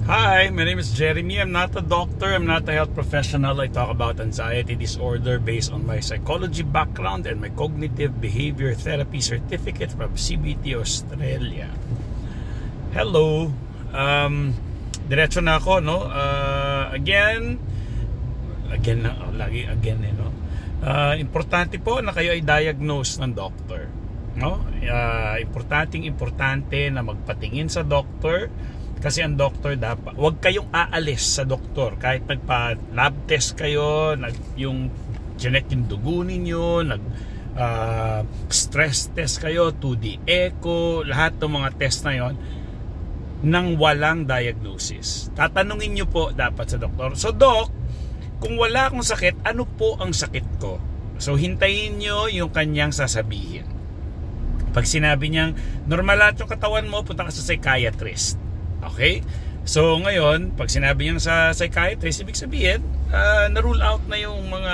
Hi, my name is Jeremy. I'm not a doctor, I'm not a health professional. I talk about anxiety disorder based on my psychology background and my cognitive behavior therapy certificate from CBT Australia. Hello. Diretso na ako, no? Again no? Importante po na kayo ay diagnose ng doctor, no? Importante na magpatingin sa doctor. Kasi ang doctor dapat, huwag kayong aalis sa doktor kahit nagpa-lab test kayo, yung genetic yung dugo ninyo, stress test kayo, 2D echo, lahat ng mga test na yon nang walang diagnosis. Tatanungin nyo po dapat sa doktor. So doc, kung wala akong sakit, ano po ang sakit ko? So hintayin nyo yung kanyang sasabihin. Pag sinabi niyang normal lahat yung katawan mo, punta ka sa psychiatrist. Okay? So ngayon, pag sinabi niya sa psychiatrist, ibig sabihin, na-rule out na yung mga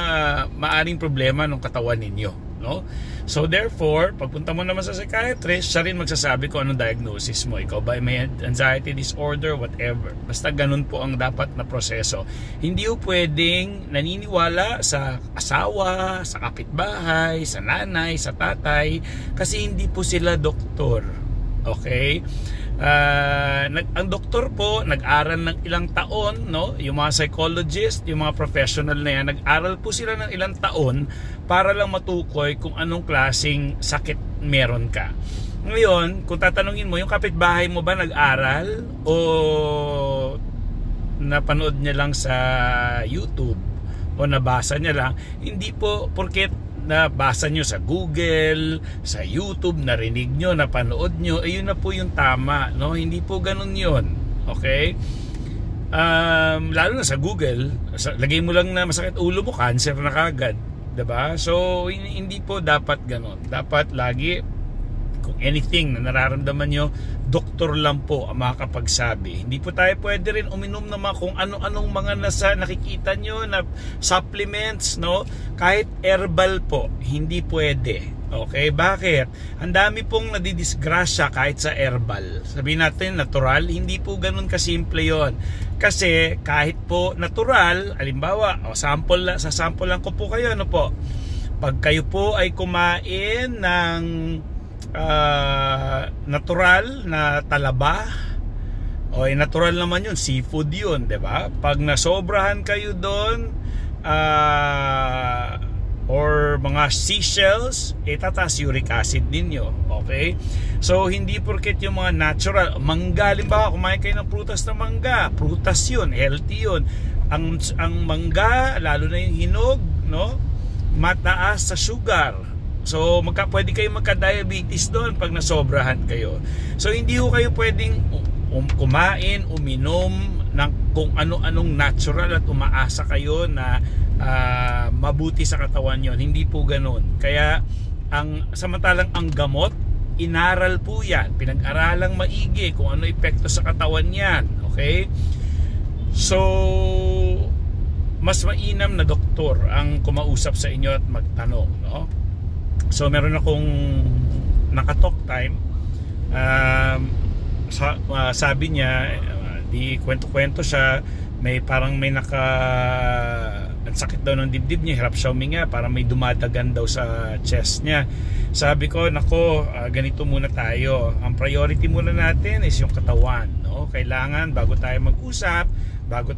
maaring problema ng katawan ninyo, no? So therefore, pagpunta mo naman sa psychiatrist, siya rin magsasabi kung anong diagnosis mo. Ikaw ba may anxiety disorder, whatever. Basta ganun po ang dapat na proseso. Hindi po pwedeng naniniwala sa asawa, sa kapitbahay, sa nanay, sa tatay, kasi hindi po sila doktor. Okay? Ang doktor po nag-aral ng ilang taon, no? Yung mga psychologist, yung mga professional na yan, nag-aral po sila ng ilang taon para lang matukoy kung anong klaseng sakit meron ka. Ngayon, kung tatanungin mo, yung kapitbahay mo ba nag-aral o napanood niya lang sa YouTube o nabasa niya lang? Hindi po porket nabasa nyo sa Google, sa YouTube, narinig nyo, napanood nyo, ayun na po yung tama, no? Hindi po ganun yun. Okay? Lalo na sa Google, lagay mo lang na masakit ulo mo, cancer na kagad, diba? So hindi po dapat ganun. Dapat lagi, kung anything na nararamdaman nyo, doktor lang po ang makakapagsabi. Hindi po tayo pwede rin uminom ng mga kung ano-anong mga nakikita nyo na supplements, no? Kahit herbal po, hindi pwede. Okay, bakit? Ang dami pong nadidisgrasya kahit sa herbal. Sabihin natin natural, hindi po ganun kasimple yon. Kasi kahit po natural, halimbawa, sa sample lang ko po kayo, ano po? Pag kayo po ay kumain ng natural na talaba, o natural naman yun, seafood yun, diba? Pag nasobrahan kayo doon or mga seashells, tataas uric acid ninyo. Okay? So hindi porket yung mga natural mangga, halimbawa kumain kayo ng prutas na mangga, prutas yun, healthy yun. Ang mangga, lalo na yung hinog, no? Mataas sa sugar. So pwede kayo magka-diabetes doon pag nasobrahan kayo. So hindi ko kayo pwedeng kumain, uminom ng kung ano-anong natural at umaasa kayo na mabuti sa katawan yon. Hindi po ganoon. Kaya samantalang ang gamot, inaral po yan, pinag-aralang maigi kung ano epekto sa katawan yan. Okay? So mas mainam na doktor ang kumausap sa inyo at magtanong, no? So meron akong naka-talk time, sabi niya, di kwento-kwento siya, parang may nagsakit daw ng dibdib niya, hirap siya huminga, parang may dumadagan daw sa chest niya. Sabi ko, nako, ganito muna tayo, ang priority muna natin is yung katawan, no? Kailangan bago tayo mag-usap, bago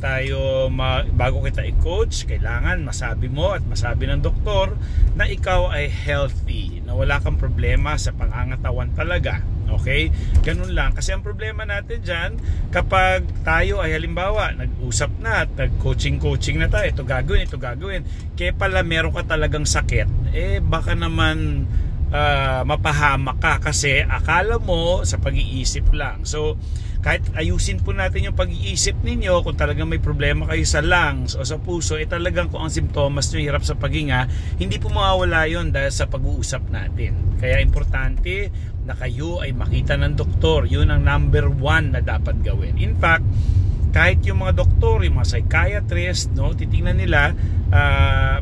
kita i-coach, kailangan masabi mo at masabi ng doktor na ikaw ay healthy, na wala kang problema sa pangangatawan talaga. Okay? Ganun lang. Kasi ang problema natin dyan, kapag tayo ay halimbawa nag-usap na at nag-coaching na tayo, ito gagawin, kaya pala meron ka talagang sakit, baka naman mapahamak ka kasi akala mo sa pag-iisip lang. So kahit ayusin po natin yung pag-iisip ninyo, kung talagang may problema kayo sa lungs o sa puso, talagang kung ang simptomas nyo hirap sa paghinga, hindi po mawawala yun dahil sa pag-uusap natin. Kaya importante na kayo ay makita ng doktor. Yun ang number 1 na dapat gawin. In fact, kahit yung mga doktor, yung mga psychiatrist, no, titingnan nila,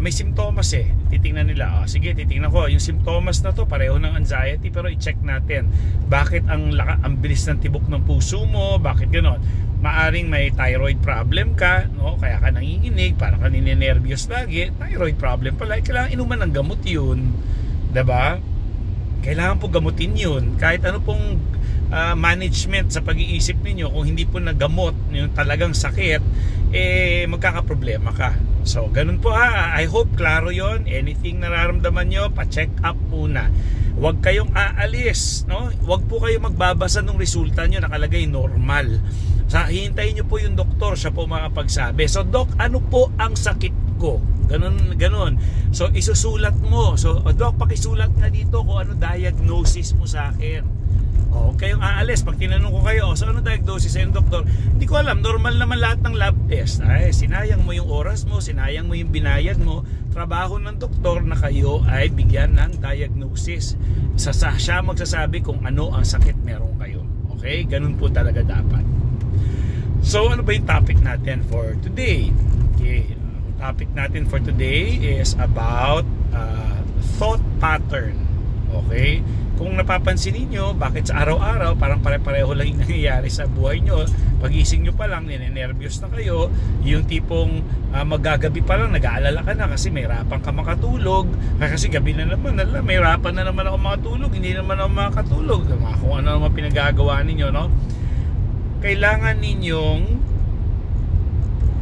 may simptomas titingnan nila, sige, titingnan ko yung simptomas na to, pareho ng anxiety, pero i-check natin bakit ang bilis ng tibok ng puso mo, bakit ganon. maaring may thyroid problem ka, no? Kaya ka nanginginig, parang ka ninenervyos lagi. Thyroid problem pala, kailangan inuman ng gamot yun, diba? Kailangan po gamutin yun. Kahit ano pong management sa pag-iisip ninyo, kung hindi po nagamot yung talagang sakit, magkakaproblema ka. So ganun po I hope klaro yon. Anything nararamdaman nyo, pa-check up muna. Huwag kayong aalis, no? Huwag po kayong magbabasa ng resulta nyo nakalagay normal. Hintayin nyo po yung doktor, siya po makapagsabi. So Doc, ano po ang sakit ko? Ganun. So isusulat mo. So Doc, pakisulat nga dito kung ano diagnosis mo sa akin. Huwag kayong aalis. Pag tinanong ko kayo, so ano diagnosis ng doktor? Hindi ko alam, normal naman lahat ng lab test. Ay, sinayang mo yung oras mo, sinayang mo yung binayad mo. Trabaho ng doktor na kayo ay bigyan ng diagnosis. Siya magsasabi kung ano ang sakit meron kayo. Okay? Ganun po talaga dapat. So ano ba yung topic natin for today? Okay, ang topic natin for today is about thought pattern. Okay? Kung napapansin niyo, bakit sa araw-araw parang pare-pareho lang yung nangyayari sa buhay nyo. Pagising nyo pa lang, ninenervyos na kayo. Yung tipong magagabi pa lang, nag-aalala ka na kasi may hirapan ka makatulog. Kasi gabi na naman, may hirapan na naman ako makatulog. Hindi naman ako makatulog. Kung ano naman pinagagawa ninyo, no? Kailangan ninyong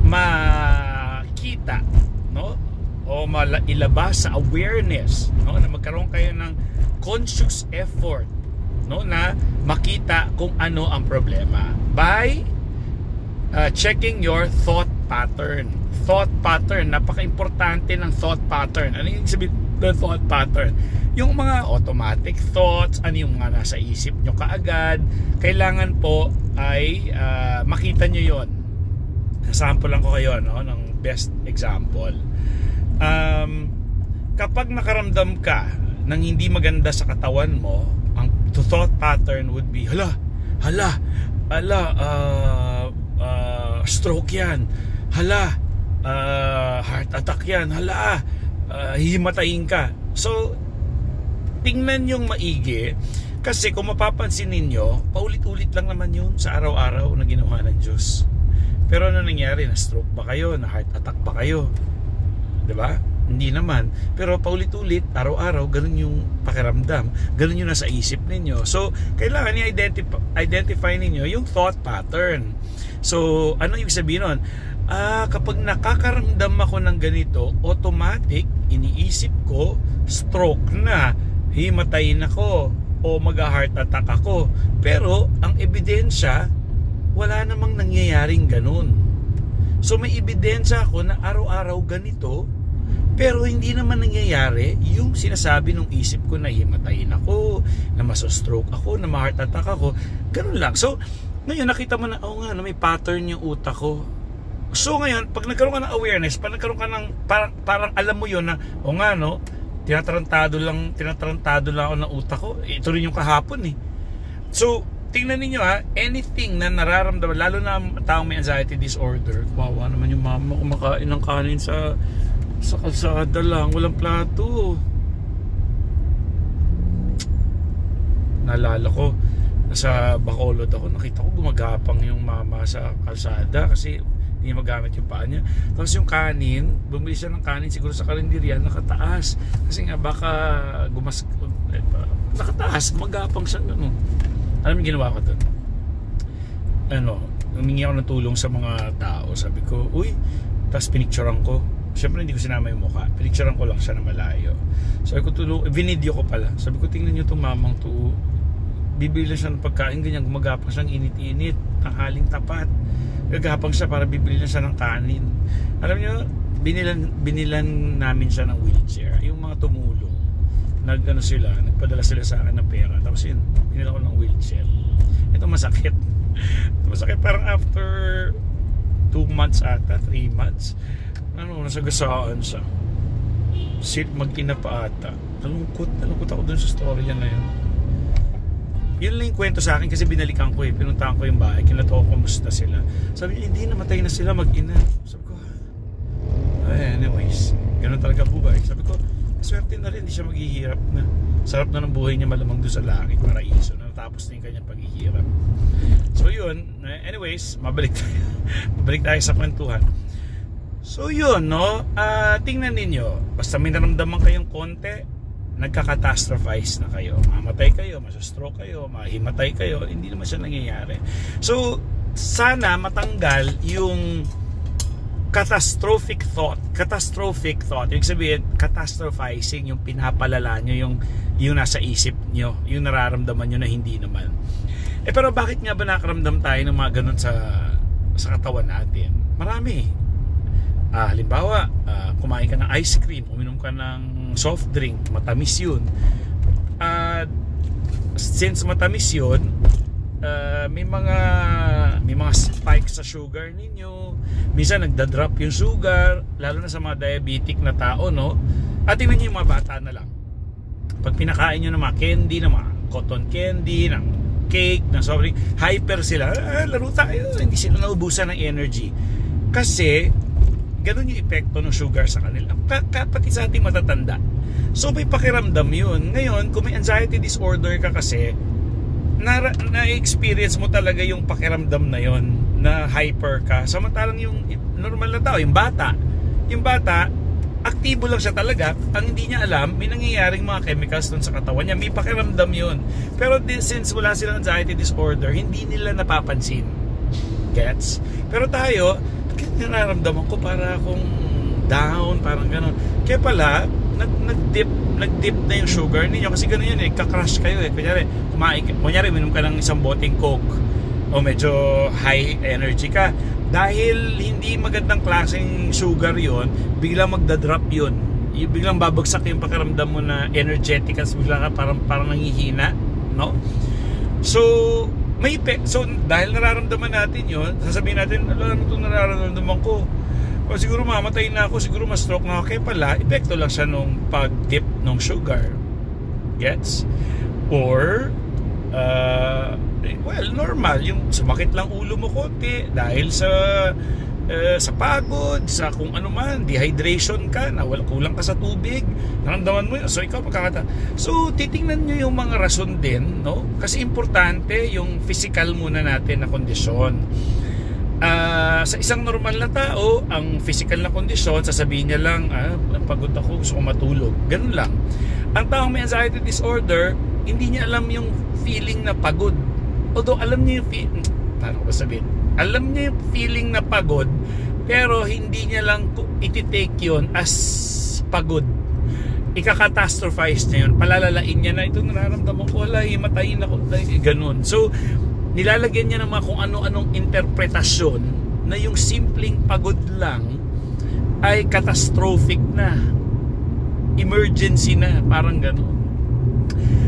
makita, no? O ilabas sa awareness, no? Na magkaroon kayo ng conscious effort, no, na makita kung ano ang problema by checking your thought pattern. Thought pattern, napaka-importante ng thought pattern. Ano yung sabihin ng thought pattern? Yung mga automatic thoughts, ano yung mga nasa isip nyo kaagad, kailangan po ay makita nyo yon. Sample lang ko kayo, no, ng best example. Kapag nakaramdam ka nang hindi maganda sa katawan mo, ang thought pattern would be, stroke yan, heart attack yan, hihimatayin ka. So tingnan yung maigi, kasi kung mapapansin ninyo, paulit-ulit lang naman yun sa araw-araw na ginawa ng Diyos. Pero ano nangyari? Na stroke ba kayo? Na heart attack ba kayo? Diba? Hindi naman. Pero paulit-ulit, araw-araw, ganun yung pakiramdam. Ganun yung nasa isip ninyo. So, kailangan i-identify ninyo yung thought pattern. So, ano yung sabihin nun? Kapag nakakaramdam ako ng ganito, automatic, iniisip ko, stroke na, himatayin ako, o mag-heart attack ako. Pero, ang ebidensya, wala namang nangyayaring ganun. So, may ebidensya ako na araw-araw ganito, pero hindi naman nangyayari yung sinasabi ng isip ko na himatayin ako, na masostroke ako, na ma-heart attack ako. Ganun lang. So, ngayon nakita mo na, nga, may pattern yung utak ko. So ngayon, pag nagkaroon ka ng awareness, pag nagkaroon ka ng, parang alam mo yun na, nga, no, tinatarantado lang ako ng utak ko. Ito rin yung kahapon eh. So, tingnan ninyo anything na nararamdaman, lalo na taong may anxiety disorder, kawawa naman yung mama kumakain ng kanin sa kalsada lang, walang plato. Naalala ko, nasa Bacolod ako, nakita ko gumagapang yung mama sa kalsada kasi hindi magamit yung paa niya. Tapos yung kanin, bumili siya ng kanin siguro sa karinderya, nakataas. Kasi nga baka nakataas, magapang siya. Alam mo ginawa ko doon? Humingi ako ng tulong sa mga tao. Sabi ko, tapos pinicturean ko. Siyempre hindi ko sinama yung mukha, pinicturean ko lang siya na malayo. Sabi ko, video ko pala. Sabi ko, tingnan nyo itong mamang to, bibili lang siya ng pagkain, ganyan, gumagapang siyang init-init, tanghaling tapat, gagapang siya para bibili lang siya ng kanin. Alam nyo, binilan namin siya ng wheelchair, yung mga tumulong, nagpadala sila sa akin ng pera, tapos yun, binila ko ng wheelchair. Ito masakit. Parang after 2 months ata, 3 months, nasagasaan siya. Mag-ina pa ata. Nalungkot ako dun sa story na yun. Yun lang yung kwento sa akin kasi binalikan ko pinuntahan ko yung bahay, kinato ko kumusta sila. Sabi niya, hindi, namatay na sila, mag-ina. Sabi ko, anyways, ganun talaga buhay. Sabi ko, swerte na rin, hindi siya maghihirap na. Sarap na ng buhay niya malamang doon sa langit, paraiso na. natapos na yung kanyang paghihirap. So yun, anyways, mabalik tayo sa kwentuhan. So yun, no, tingnan ninyo, basta may naramdaman kayong konti, nagka-catastrophize na kayo, mamatay kayo, masastroke kayo, mahimatay kayo, hindi naman siya nangyayari. So sana matanggal yung catastrophic thought, yung sabihin, catastrophizing, yung pinapalala nyo, yung nasa isip nyo, yung nararamdaman nyo na hindi naman. Pero bakit nga ba nakaramdam tayo ng mga ganun sa katawan natin? Marami. Halimbawa, kumain ka ng ice cream, uminom ka ng soft drink, matamis yun. Since matamis yun, may mga spikes sa sugar ninyo. Minsan nagda-drop yung sugar, lalo na sa mga diabetic na tao, no? At tingnan nyo yung mga bata na lang. Pag pinakain nyo ng mga candy, ng mga cotton candy, ng cake, ng soft drink, hyper sila. Laro tayo, hindi sila naubusan ng energy. Kasi ganun yung epekto ng sugar sa kanila, pati sa ating matatanda. So may pakiramdam yun. Ngayon, kung may anxiety disorder ka kasi, na-experience mo talaga yung pakiramdam na yon, na hyper ka. Samantalang yung normal na tao, yung bata, aktibo lang siya talaga. Ang hindi niya alam, may nangyayaring mga chemicals dun sa katawan niya. May pakiramdam yun. Pero since wala silang anxiety disorder, hindi nila napapansin. Gets? Pero tayo, nararamdaman ko para akong down, parang gano'n. Kaya pala, nag-dip na yung sugar ninyo kasi gano'n yun kakrush kayo kunyari minum ka ng isang boteng Coke o medyo high energy ka, dahil hindi magandang klaseng sugar yon, biglang magda-drop yun, biglang babagsak yung pakiramdam mo na energetic kasi biglang ka parang nanghihina, no? So dahil nararamdaman natin yun, sasabihin natin, ano itong nararamdaman ko? O siguro mamatay na ako, siguro ma-stroke na ako. Kaya pala, epekto lang siya nung pag-dip ng sugar. Gets? Or, well, normal. Yung sumakit lang ulo mo konti dahil sa pagod, sa kung ano man, dehydration ka, kulang ka sa tubig, naramdaman mo yun. So, ikaw So, titingnan nyo yung mga rason din, no? Kasi importante yung physical muna natin na kondisyon. Sa isang normal na tao, ang physical na kondisyon, sasabihin niya lang, pagod ako, gusto ko matulog. Ganun lang. Ang taong may anxiety disorder, hindi niya alam yung feeling na pagod. Although alam niya yung alam niya yung feeling na pagod, pero hindi niya lang iti-take yun as pagod. Ika-catastrophize niya yun. Palalalain niya na, ito nararamdaman ko, himatayin ako, ganun. So, nilalagyan niya ng mga kung ano-anong interpretasyon na yung simpleng pagod lang ay catastrophic na, emergency na, parang gano'n.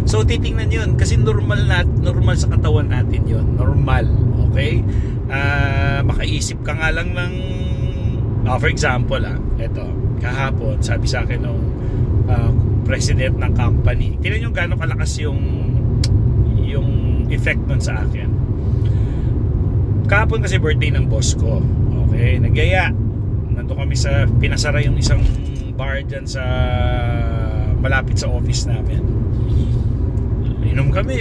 So titingnan yun kasi normal sa katawan natin yun, normal, okay? Makaisip ka nga lang ng for example, eto, kahapon sabi sa akin ng president ng company, tingnan nyo gano'ng kalakas yung effect nun sa akin. Kahapon kasi birthday ng boss ko. Okay, nagyaya. Nandun kami sa, pinasara yung isang bar dyan sa malapit sa office namin. Inom kami.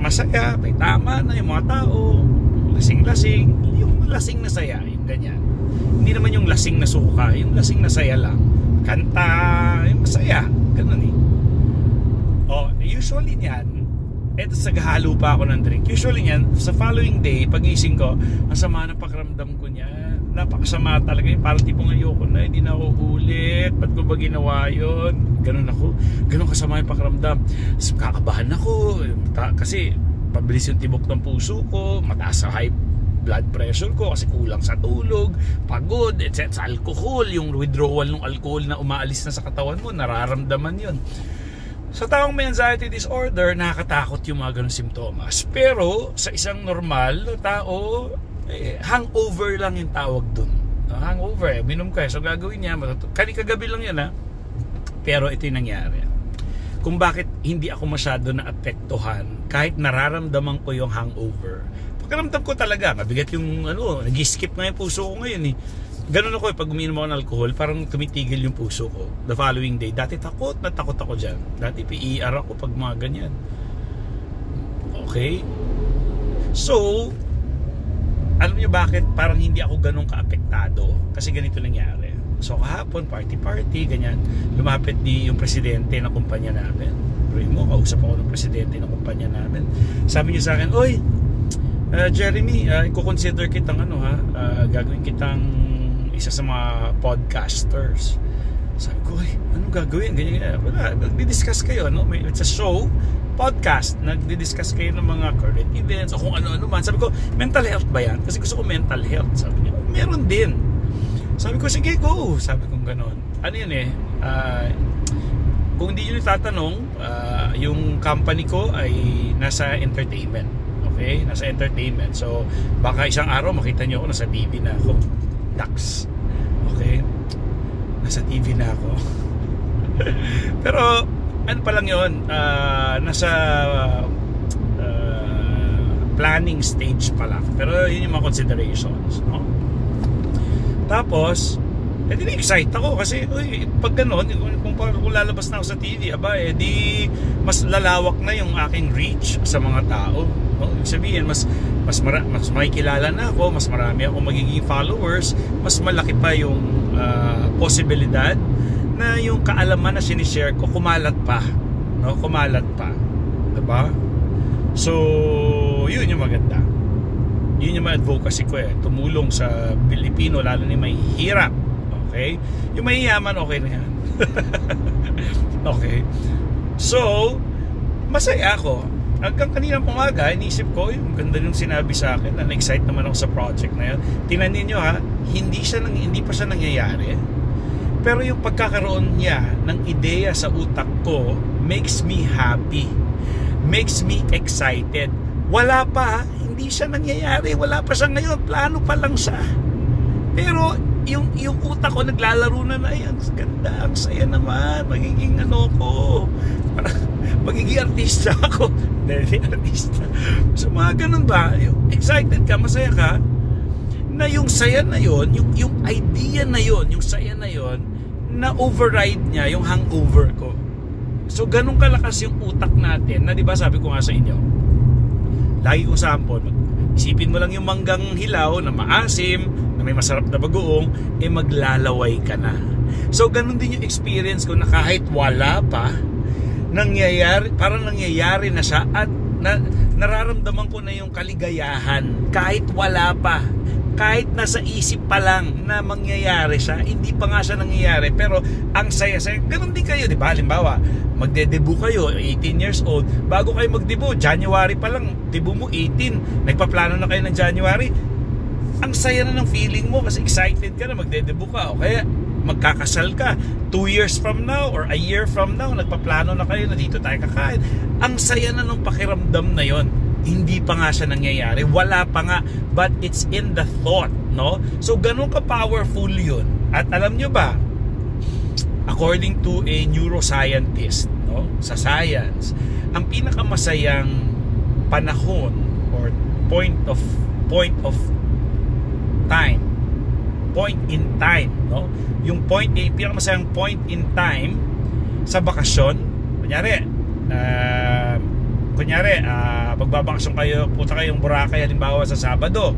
Masaya, may tama na yung mga tao. Lasing-lasing. Yung lasing na saya, yung ganyan. Hindi naman yung lasing na suka, yung lasing na saya lang. Kanta, yung masaya. Ganun eh. Usually niyan, eto naghahalo pa ako ng drink. Usually yan, sa following day, pagising ko, ang sama ng pakiramdam ko niyan. Napakasama talaga yun. Parang tipong ayoko na, hindi na ako ulit. Ba't ko ba ginawa yun? Ganun ako. Ganun kasama yung pakiramdam. So, kakabahan ako. Kasi pabilis yung tibok ng puso ko. Mataas sa high blood pressure ko kasi kulang sa tulog, pagod, etc. Sa alcohol, yung withdrawal ng alcohol na umaalis na sa katawan mo, nararamdaman yun. Sa taong may anxiety disorder, nakakatakot yung mga ganong simptomas. Pero sa isang normal na tao, hangover lang yung tawag dun. Hangover, minum ka. So gagawin niya, kagabi lang yan Pero ito yung nangyari. Kung bakit hindi ako masyado naapektuhan kahit nararamdaman ko yung hangover. Pagkaramdam ko talaga, mabigat yung nag-skip nga yung puso ko ngayon Ganun ako pag uminom ako ng alcohol, parang tumitigil yung puso ko the following day. Dati takot ako dyan. Dati PER ako pag mga ganyan. Okay? So, alam niyo bakit parang hindi ako ganun kaapektado? Kasi ganito nangyari. So kahapon, party, ganyan. Lumapit yung presidente ng kumpanya namin. Primo, kausap ako ng presidente ng kumpanya namin. Sabi niya sa akin, "Oy, Jeremy, i-consider kitang gagawin kitang isa sa mga podcasters." Sabi ko, "Anong gagawin?" Ganyan. Wala, nagdi-discuss kayo, no? It's a show, podcast, nagdi-discuss kayo ng mga current events o kung ano-ano man. Sabi ko, "Mental health ba yan?" Kasi gusto ko mental health. Sabi niya, "Meron din." Sabi ko, "Sige, go." Sabi ko gano'n. Ano yun kung hindi nyo tatanong, yung company ko ay nasa entertainment. Okay? Nasa entertainment. So, baka isang araw makita nyo ako nasa TV na ako. Dax. Okay? Nasa TV na ako. Pero, ano pa lang yun? Nasa planning stage pa lang. Pero yun yung mga considerations. No? Tapos, excite ako kasi pag gano'n, kung lalabas na ako sa TV, di mas lalawak na yung aking reach sa mga tao. No? Ibig sabihin, mas makikilala na ako, mas marami ako magiging followers, mas malaki pa yung posibilidad na yung kaalaman na sinishare ko kumalat pa. No? Kumalat pa. Diba? So, yun yung maganda. Yun yung advocacy ko tumulong sa Pilipino, lalo na may hirap. Okay? Yung mayayaman, okay na yan. Okay? So, masaya ako. Hanggang kaninang umaga, inisip ko, yung ganda yung sinabi sa akin, na na-excite naman ako sa project na yun. Tingnan niyo hindi pa siya nangyayari. Pero yung pagkakaroon niya ng ideya sa utak ko makes me happy. Makes me excited. Wala pa, hindi siya nangyayari. Wala pa siya ngayon. Plano pa lang siya. Pero yung utak ko naglalaro na ang ganda, ang saya naman. Magiging magiging artista ako. Hindi artista. So mga ganun ba? Excited ka, masaya ka, na yung saya na yon, yung idea na yon, yung saya na yon, na override niya yung hangover ko. So ganun kalakas yung utak natin na, di ba sabi ko nga sa inyo, lagi kong sample, isipin mo lang yung manggang hilaw na maasim, na may masarap na bagoong, maglalaway ka na. So ganun din yung experience ko, na kahit wala pa, parang nangyayari na siya, at nararamdaman ko na yung kaligayahan kahit wala pa. Kahit nasa isip pa lang na mangyayari siya, hindi pa nga siya nangyayari, pero ang saya-saya. Ganun din kayo, di ba? Halimbawa, magde-debut kayo, 18 years old. Bago kayo mag-debut, January pa lang, debut mo 18. Nagpaplano na kayo ng January. Ang saya na ng feeling mo kasi excited ka na, magde-debut ka. O kaya, magkakasal ka 2 years from now or a year from now, nagpaplano na kayo na dito tayo kakain. Ang saya na ng pakiramdam na yon. Hindi pa nga siya nangyayari, wala pa nga, but it's in the thought, no? So ganun ka-powerful yun. At alam nyo ba, according to a neuroscientist, no, sa science, ang pinakamasayang panahon or point in time, no? Yung pinakamasayang point in time sa bakasyon, kunyari, pagbabakasyon kayo, punta kayong Boracay halimbawa sa Sabado.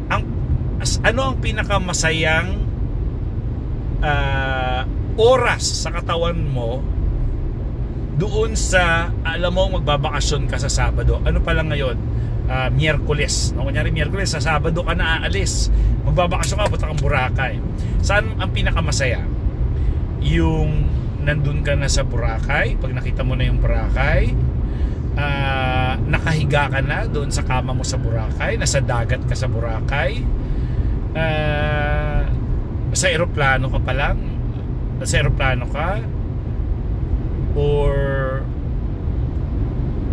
Ano ang pinakamasayang oras sa katawan mo doon sa, alam mo, magbabakasyon ka sa Sabado? Ano pa lang ngayon? Miyerkules. No? Kunyari Miyerkules, sa Sabado ka na aalis. Magbabakasyon ka, punta kang Boracay. Saan ang pinakamasaya? Yung nandun ka na sa Boracay, pag nakita mo na yung Boracay, nakahiga ka na doon sa kama mo sa Boracay, nasa dagat ka sa Boracay, sa eroplano ka pa lang, nasa eroplano ka, or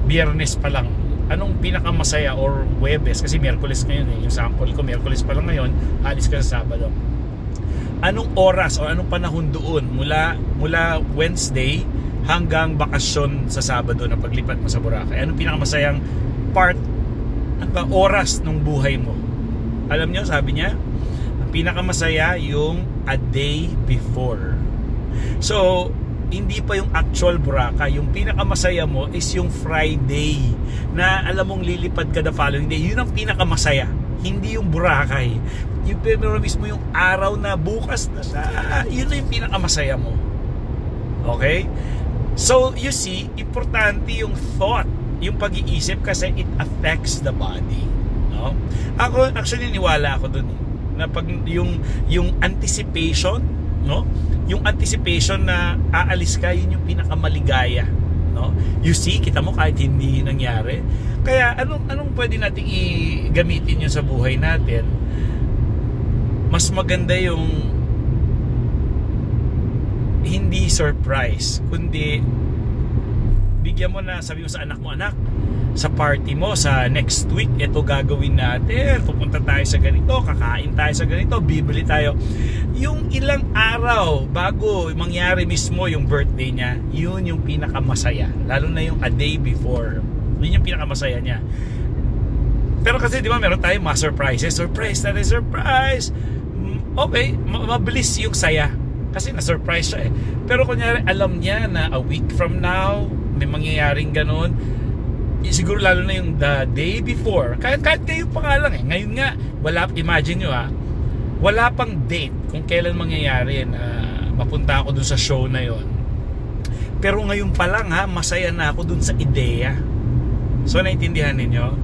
Biyernes pa lang. Anong pinakamasaya, or Huwebes, kasi Miyerkules ngayon yung sample ko, Miyerkules pa lang ngayon, alis ka sa Sabado. Anong oras o anong panahon doon mula Wednesday hanggang bakasyon sa Sabado na paglipat mo sa Boracay? Anong pinakamasayang oras ng buhay mo? Alam nyo, sabi niya, ang pinakamasaya yung a day before. So, hindi pa yung actual Boracay. Yung pinakamasaya mo is yung Friday na alam mong lilipad ka the following day. Yun ang pinakamasaya, hindi yung Boracay. Yung pero mismo yung araw na bukas na siya, yun na yung pinakamasaya mo. Okay? So you see, importante yung thought, yung pag-iisip, kasi it affects the body, no? Ako actually niwala ako dun na pag yung anticipation, no? Yung anticipation na aalis ka, yun yung pinakamaligaya, no? You see, kita mo kahit hindi nangyari. Kaya anong pwede nating i-gamitin yun sa buhay natin? Mas maganda yung hindi surprise, kundi bigyan mo na, sabi mo sa anak mo, anak, sa party mo sa next week, ito gagawin natin, pupunta tayo sa ganito, kakain tayo sa ganito, bibili tayo. Yung ilang araw bago mangyari mismo yung birthday niya, yun yung pinakamasaya, lalo na yung a day before, yun yung pinakamasaya niya. Pero kasi di ba meron tayong mga surprises, surprise na rin, surprise, okay, mabilis yung saya kasi na-surprise siya eh. Pero kunyari alam niya na a week from now may mangyayaring ganun, siguro lalo na yung the day before, kahit kayo pa nga lang eh, ngayon nga imagine nyo wala pang date kung kailan mangyayari na mapunta ako dun sa show na yon, pero ngayon pa lang masaya na ako dun sa ideya. So naintindihan ninyo?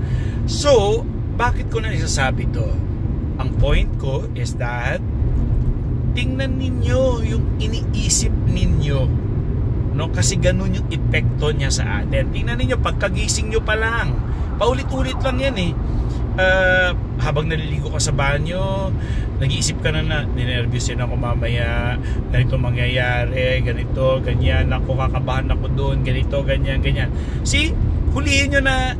So bakit ko na isasabi to? Ang point ko is that tingnan ninyo yung iniisip ninyo, no? Kasi ganun yung epekto niya sa atin. Tingnan niyo, pagkagising nyo pa lang, paulit-ulit lang yan eh. Habang naliligo ka sa banyo, nag-iisip ka na ninervyos din ako mamaya, ganito mangyayari, ganito, ganyan, ako kakabahan ako doon, ganito, ganyan, ganyan. See, hulihin nyo na,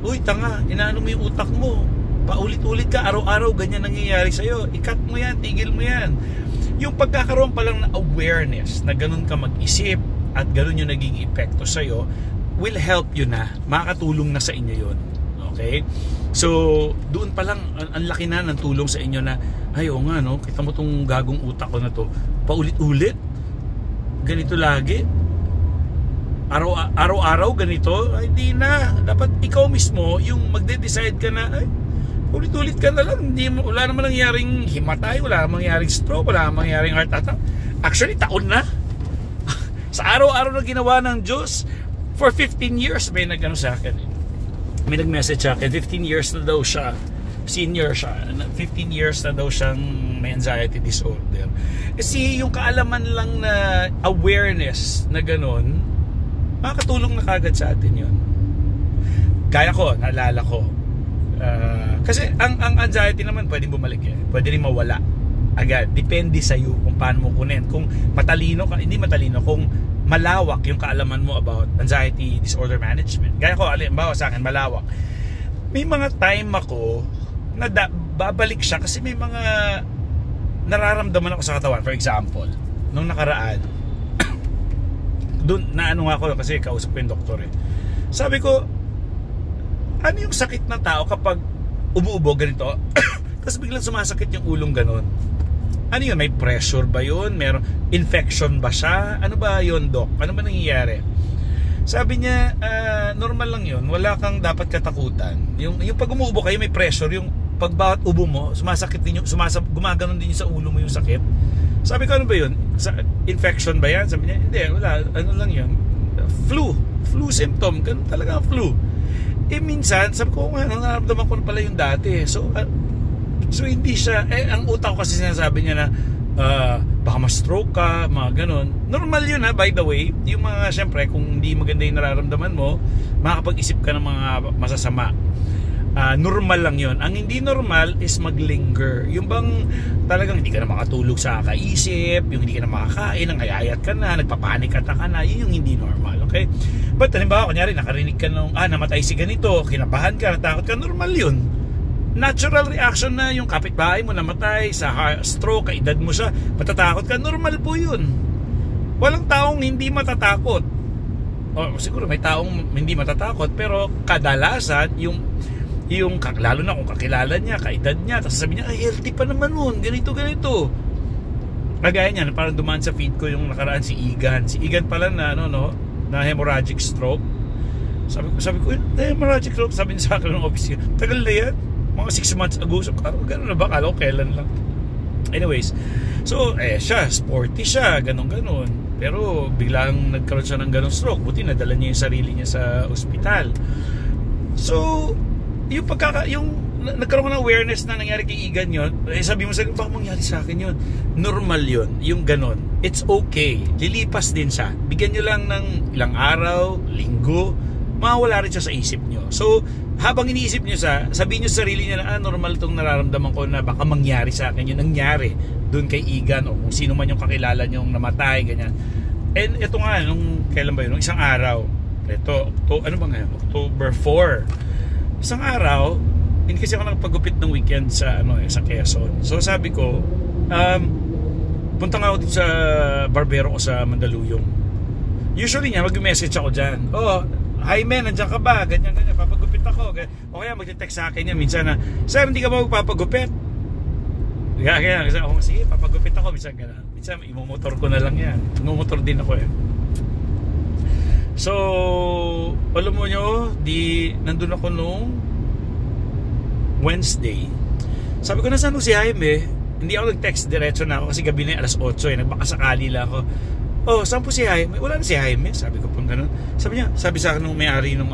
uy, tanga, inaano mo yung utak mo, paulit-ulit ka, araw-araw ganyan nangyayari sa'yo, ikat mo yan, tigil mo yan. Yung pagkakaroon pa lang na awareness na ganun ka mag-isip at ganun yung naging epekto sa'yo will help you na, makakatulong na sa inyo yun. Okay? So doon pa lang ang laki na ng tulong sa inyo na, ay oo nga no, kita mo tong gagong utak ko na to, paulit-ulit ganito lagi, araw-araw ganito, ay di na, dapat ikaw mismo yung magde-decide ka na, ay ulit-ulit ka na lang, wala naman nangyaring himatay, wala naman nangyaring stroke, wala naman nangyaring heart attack. Actually, taon na. Sa araw-araw na ginawa ng Diyos, for 15 years, may nag-ano sa akin. May nag-message sa akin, 15 years na daw siya, senior siya, 15 years na daw siyang may anxiety disorder. Kasi yung kaalaman lang na awareness na gano'n, makakatulong na kagad sa atin yun. Kaya ko, naalala ko, kasi ang anxiety naman pwedeng bumalik eh. Pwede rin mawala agad. Depende sa iyo kung paano mo kunin. Kung matalino ka, hindi matalino, kung malawak yung kaalaman mo about anxiety disorder management. Gaya ko, halimbawa sa akin, malawak. May mga time ako na babalik siya kasi may mga nararamdaman ako sa katawan. For example, nung nakaraan, doon na ano nga ako kasi kausap ko yung doktor eh. Sabi ko, ano yung sakit ng tao kapag umuubo ganito tapos biglang sumasakit yung ulong ganon? Ano yun? May pressure ba yun? Meron infection ba siya? Ano ba yun, Doc? Ano ba nangyayari? Sabi niya, normal lang yun, wala kang dapat katakutan. Yung pag umuubo kayo may pressure, yung pag bawat ubo mo sumasakit din yung, gumaganon din yung sa ulo mo yung sakit. Sabi ko, ano ba yun? Infection ba yan? Sabi niya, hindi, wala, ano lang yun, flu symptom, ganun talaga ang flu. Minsan, sabi ko nga, nararamdaman ko na pala yung dati. So hindi siya, ang utak ko kasi sinasabi niya na, baka ma-stroke ka, mga ganon. Normal yun by the way. Yung mga, syempre, kung hindi maganda yung nararamdaman mo, makakapag-isip ka ng mga masasama. Normal lang yun. Ang hindi normal is maglinger. Yung bang talagang hindi ka na makatulog sa kaisip, yung hindi ka na makakain, nangayayat ka na, nagpapanik attack ka na, yun yung hindi normal, okay? But halimbawa, kunyari, nakarinig ka nung, namatay si ganito, kinabahan ka, natakot ka, normal yun. Natural reaction na yung kapitbahay mo namatay sa stroke, kaedad mo siya, matatakot ka, normal po yun. Walang taong hindi matatakot. O siguro may taong hindi matatakot, pero kadalasan yung lalo na kung kakilala niya, kaedad niya, tapos sabi niya, ay healthy pa naman nun, ganito. Kagaya niyan, parang dumaan sa feed ko yung nakaraan si Igan. Si Igan pala na na hemorrhagic stroke. Sabi ko, hemorrhagic stroke. Sabi niya sa akin ng office, tagal na yan. Mga 6 months ago. So, gano'n na ba? Kala ko kailan lang. Anyways, so siya, sporty siya, ganon. Pero biglang nagkaroon siya ng ganong stroke. Buti nadala niya yung sarili niya sa ospital. So, yung nagkaroon ko ng awareness na nangyari kay Igan yun, sabi mo sa akin, baka mangyari sa akin yun. Normal yun, yung ganon. It's okay. Lilipas din siya. Bigyan nyo lang ng ilang araw, linggo, mawala rin siya sa isip nyo. So, habang iniisip nyo sabihin nyo sa sarili nyo na normal itong nararamdaman ko na baka mangyari sa akin yun. Nangyari doon kay Igan o kung sino man yung kakilala nyo namatay, ganyan. And ito nga, kailan ba yun? Isang araw. Ito, ano ba ngayon? October 4. Isang araw, hindi kasi ako nakapagupit ng weekend sa sa Quezon. So sabi ko, punta nga ako dito sa barbero ko sa Mandaluyong. Usually niya mag-message ako diyan. Oh, hi men, nandiyan ka ba? Ganyan, papagupit ako. O kaya mag-text sa akin niya minsan na, sir, hindi ka ba magpapagupit? Kaya kasi ako, sige, papagupit ako minsan gano'n. Minsan imomotor ko na lang yan. Imomotor din ako eh. So, alam mo nyo, nandun ako nung Wednesday. Sabi ko, nasaan si Jaime? Hindi ako nag-text, diretso na ako kasi gabi na 8:00 eh. Nagbakasakali lang ako. Oh, saan po si Jaime? Wala na si Jaime. Sabi ko pong ganun. Sabi sa akin nung may-ari nung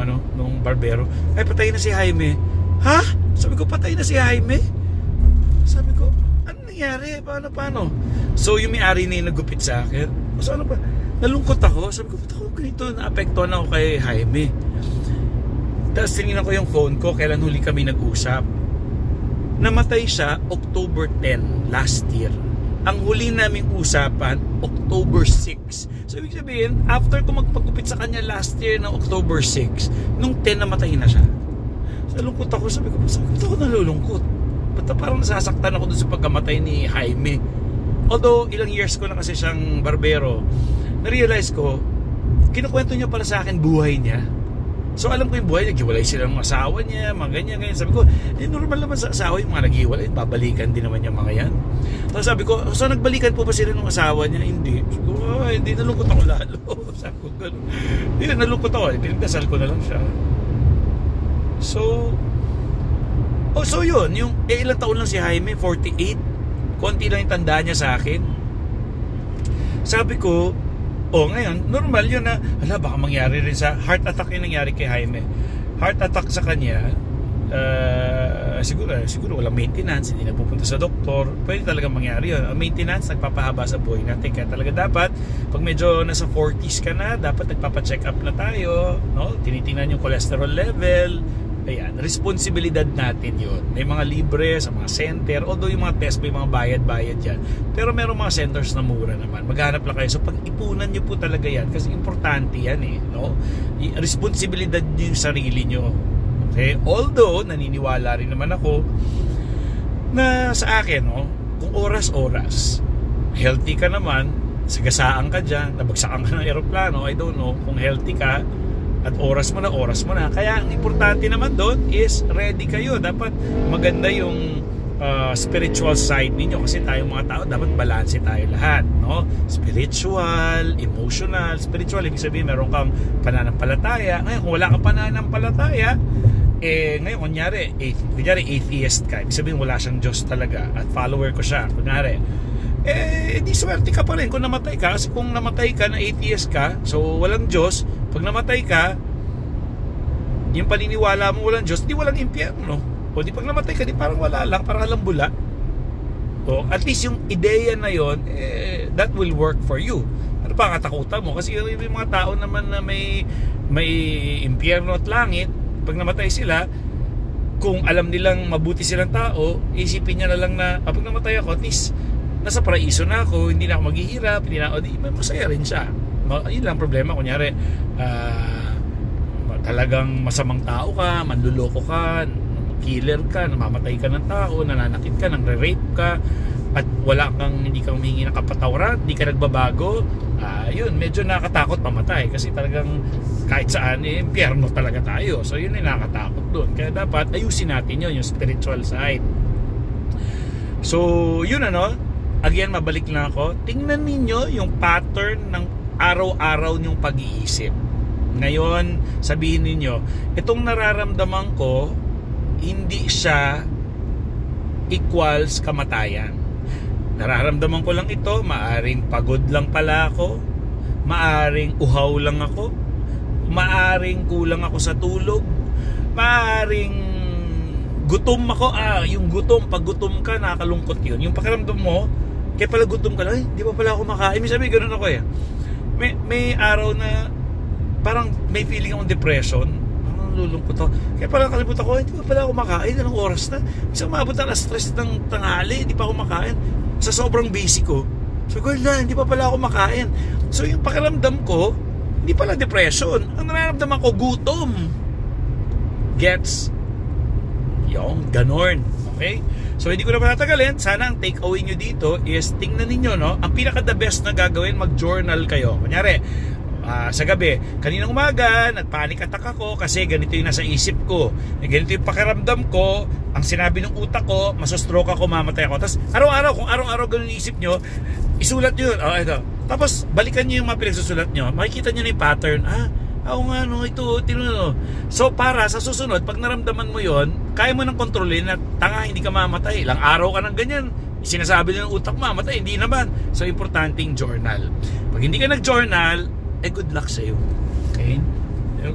barbero, ay patay na si Jaime. Ha? Sabi ko, patay na si Jaime? Sabi ko, ano nangyari? Paano? So yung may-ari na yung nagupit sa akin. So ano pa? Nalungkot ako. Sabi ko, ba't ako ganito? Naapektuhan ako kay Jaime. Tapos tinignan ko yung phone ko, kailan huli kami nag-usap. Namatay siya October 10 last year. Ang huli naming usapan, October 6. So ibig sabihin, after ko magpagupit sa kanya last year na October 6, nung 10 namatay na siya. So nalungkot ako, sabi ko, ba't ako nalulungkot? Ba't parang nasasaktan ako dun sa pagkamatay ni Jaime? Although ilang years ko na kasi siyang barbero, na-realize ko, kinukwento niya pala sa akin buhay niya. So alam ko yung buhay, naghiwalay sila ng asawa niya, mga ganyan. Sabi ko, normal naman sa asawa yung mga naghiwalay, babalikan din naman yung mga yan. Tapos sabi ko, so nagbalikan po ba sila ng asawa niya? Hindi. Sabi ko, hindi, nalungkot ako lalo. Sabi ko, gano'n. Hindi, nalungkot ako. Pinagdasal ko na lang siya. So yun, yung ilang taon lang si Jaime, 48. Konti lang yung tanda niya sa akin. Sabi ko, ngayon, normal yun na, baka mangyari rin sa heart attack yung nangyari kay Jaime. Heart attack sa kanya, siguro walang maintenance, hindi na pupunta sa doktor, pwede talaga mangyari yun. Ang maintenance, nagpapahaba sa buhay natin. Kaya talaga dapat, pag medyo nasa 40s ka na, dapat nagpapacheck up na tayo, no? Tinitingnan yung cholesterol level. Ayan, responsibilidad natin yun. May mga libre sa mga center, although yung mga test may mga bayad-bayad yan, pero meron mga centers na mura naman. Maghanap lang kayo. So pag-ipunan nyo po talaga yan kasi importante yan eh, no? Responsibilidad nyo yung sarili nyo. Okay? Although naniniwala rin naman ako na sa akin, no, kung oras-oras healthy ka naman, sagasaan ka dyan, nabagsakan ka ng aeroplano, I don't know, kung healthy ka at oras mo na. Kaya ang importante naman doon is ready kayo. Dapat maganda yung spiritual side ninyo kasi tayong mga tao dapat balanse tayo lahat, no? Spiritual, emotional. Spiritual, ibig sabihin meron kang pananampalataya. Ngayon kung wala kang pananampalataya, ngayon kunyari atheist ka, ibig sabihin wala siyang Diyos talaga at follower ko siya, kunyari, di swerte ka pa rin kung namatay ka. Kasi kung namatay ka na atheist ka, so walang Diyos, pag namatay ka, yung paniniwala mo walang Diyos, di walang impyerno. O di pag namatay ka, di parang wala lang, parang alang bula. O at least yung ideya na yon, that will work for you. Ano pa katakutan mo? Kasi yung mga tao naman na may impyerno at langit, pag namatay sila, kung alam nilang mabuti silang tao, isipin niya na lang na, pag namatay ako, at least nasa paraiso na ako, hindi na ako maghihirap, hindi na ako, masaya rin siya. Yun lang problema, kunyari talagang masamang tao ka, manluloko ka, killer ka, namamatay ka ng tao, nananakit ka, nangre-rape ka, at hindi kang humingi ng kapatawaran, hindi ka nagbabago, yun, medyo nakakatakot mamatay kasi talagang kahit saan, impyerno talaga tayo. So yun ay nakakatakot doon. Kaya dapat ayusin natin yun, yung spiritual side. So yun again, mabalik lang ako, tingnan ninyo yung pattern ng araw-araw nyong pag-iisip. Ngayon, sabihin ninyo, itong nararamdaman ko, hindi siya equals kamatayan. Nararamdaman ko lang ito, maaring pagod lang pala ako, maaring uhaw lang ako, maaring kulang ako sa tulog, maaring gutom ako. Yung gutom, pag gutom ka, nakakalungkot yun. Yung pakiramdam mo, kaya pala gutom ka lang, di pa pala ako makain. May sabi, ganun ako eh. May araw na parang may feeling akong depression, parang lulungkot ako. Kaya parang kalimutan ko, hindi pa pala ako makain, anong oras na? Kasi umabot na stress ng tanghali, hindi pa ako makain. Sa sobrang busy ko. So, girl na, hindi pa pala ako makain. So, yung pakiramdam ko, hindi pala depression. Ang nararamdaman ko, gutom. Gets? Yung ganon. Okay? So, hindi ko na patatagalin. Sana ang take away nyo dito is tingnan ninyo, no? Ang pinaka the best na gagawin, mag-journal kayo. Kunyari, sa gabi, kaninang umaga, nagpanic attack ako kasi ganito yung nasa isip ko. Ganito yung pakiramdam ko, ang sinabi ng utak ko, masostroke ako, mamatay ako. Tapos, araw-araw, kung araw-araw ganun yung isip nyo, isulat nyo yun. Ito. Tapos, balikan nyo yung mga pinagsusulat nyo. Makikita nyo na yung pattern. Oo nga, no, ito, tinuno. So, para sa susunod, pag naramdaman mo yon, kaya mo nang kontrolin na tanga, hindi ka mamatay. Ilang araw ka ng ganyan. Sinasabi ng utak, mamatay. Hindi naman. So, importanteng journal. Pag hindi ka nag-journal, good luck sa'yo. Okay?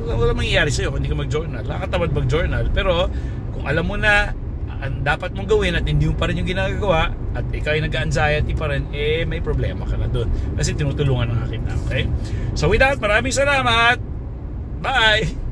Wala mangyayari sa'yo kung hindi ka mag-journal. Nakakatamad mag-journal. Pero, kung alam mo na ang dapat mong gawin at hindi mo pa rin yung ginagawa at ikaw ay nag-anxiety pa rin, may problema ka na dun. Kasi tinutulungan ng akin na. Okay? So, with that, maraming salamat. Bye!